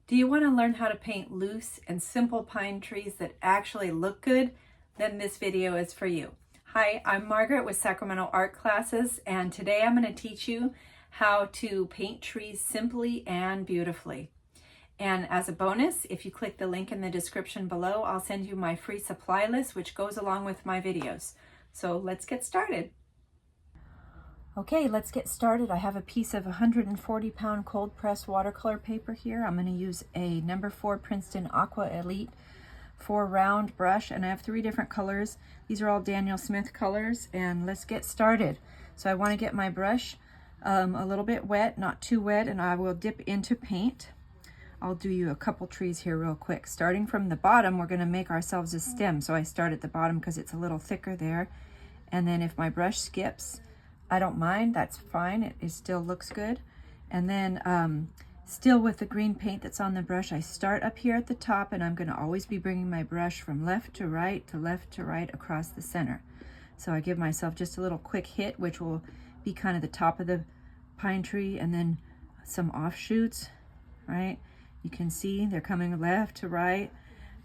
Do you want to learn how to paint loose and simple pine trees that actually look good? Then this video is for you. Hi, I'm Margaret with Sacramento Art Classes, and today I'm going to teach you how to paint trees simply and beautifully. And as a bonus, if you click the link in the description below, I'll send you my free supply list, which goes along with my videos. So let's get started. Okay, let's get started. I have a piece of 140-pound cold pressed watercolor paper here. I'm going to use a number 4 Princeton Aqua Elite 4 round brush, and I have 3 different colors. These are all Daniel Smith colors, and let's get started. So I want to get my brush a little bit wet, not too wet, and I will dip into paint. I'll do you a couple trees here real quick. Starting from the bottom, we're going to make ourselves a stem. So I start at the bottom because it's a little thicker there, and then if my brush skips, I don't mind, that's fine, it still looks good. And then still with the green paint that's on the brush, I start up here at the top, and I'm going to always be bringing my brush from left to right across the center. So I give myself just a little quick hit, which will be kind of the top of the pine tree, and then some offshoots, right? You can see they're coming left to right.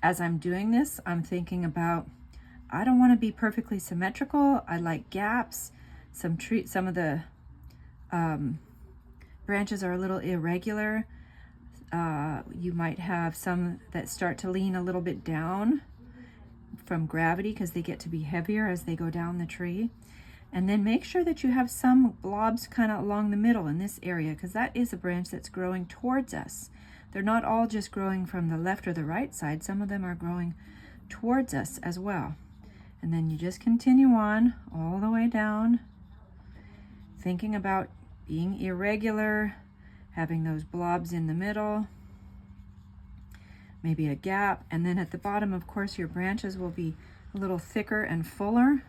As I'm doing this, I'm thinking about, I don't want to be perfectly symmetrical. I like gaps. Some of the branches are a little irregular. You might have some that start to lean a little bit down from gravity because they get to be heavier as they go down the tree. And then make sure that you have some blobs kind of along the middle in this area, because that is a branch that's growing towards us. They're not all just growing from the left or the right side. Some of them are growing towards us as well. And then you just continue on all the way down, thinking about being irregular, having those blobs in the middle, maybe a gap, and then at the bottom, of course, your branches will be a little thicker and fuller,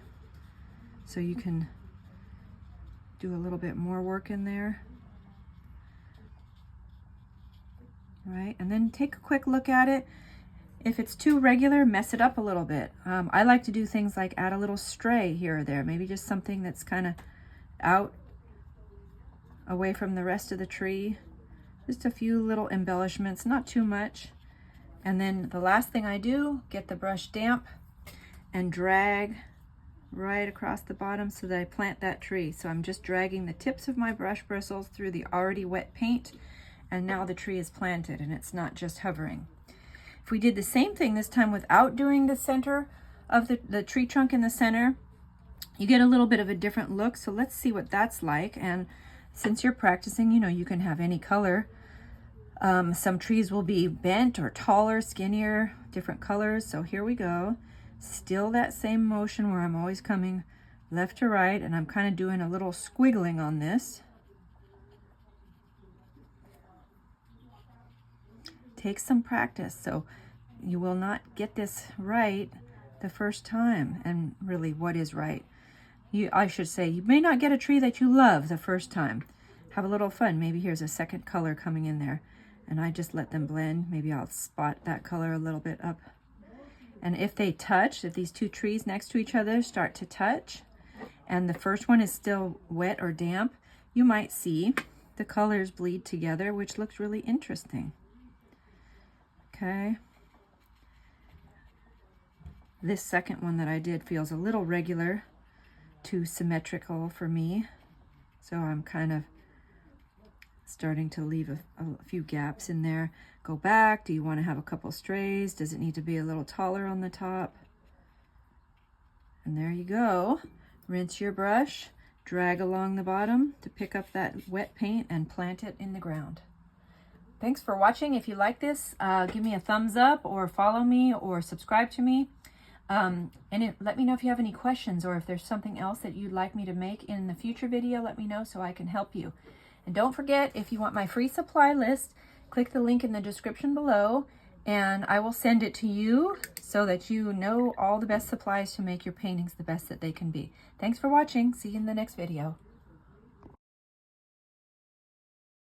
so you can do a little bit more work in there. Right, and then take a quick look at it. If it's too regular, mess it up a little bit. I like to do things like add a little stray here or there, maybe just something that's kind of out away from the rest of the tree. Just a few little embellishments, not too much. And then the last thing I do, get the brush damp and drag right across the bottom so that I plant that tree. So I'm just dragging the tips of my brush bristles through the already wet paint, and now the tree is planted and it's not just hovering. If we did the same thing this time without doing the center of the tree trunk in the center, you get a little bit of a different look. So let's see what that's like. And since you're practicing, you know, you can have any color. Some trees will be bent or taller, skinnier, different colors. So here we go. Still that same motion where I'm always coming left to right, and I'm kind of doing a little squiggling on this. Takes some practice, so you will not get this right the first time. And really, what is right? I should say, you may not get a tree that you love the first time. Have a little fun. Maybe here's a second color coming in there, and I just let them blend. Maybe I'll spot that color a little bit up. And if they touch, if these two trees next to each other start to touch, and the first one is still wet or damp, you might see the colors bleed together, which looks really interesting. Okay. This second one that I did feels a little regular, too symmetrical for me. So I'm kind of starting to leave a few gaps in there. Go back. Do you want to have a couple strays? Does it need to be a little taller on the top? And there you go. Rinse your brush, drag along the bottom to pick up that wet paint and plant it in the ground. Thanks for watching. If you like this, give me a thumbs up or follow me or subscribe to me. Let me know if you have any questions, or if there's something else that you'd like me to make in the future video, let me know so I can help you. And don't forget, if you want my free supply list, click the link in the description below, and I will send it to you so that you know all the best supplies to make your paintings the best that they can be. Thanks for watching. See you in the next video.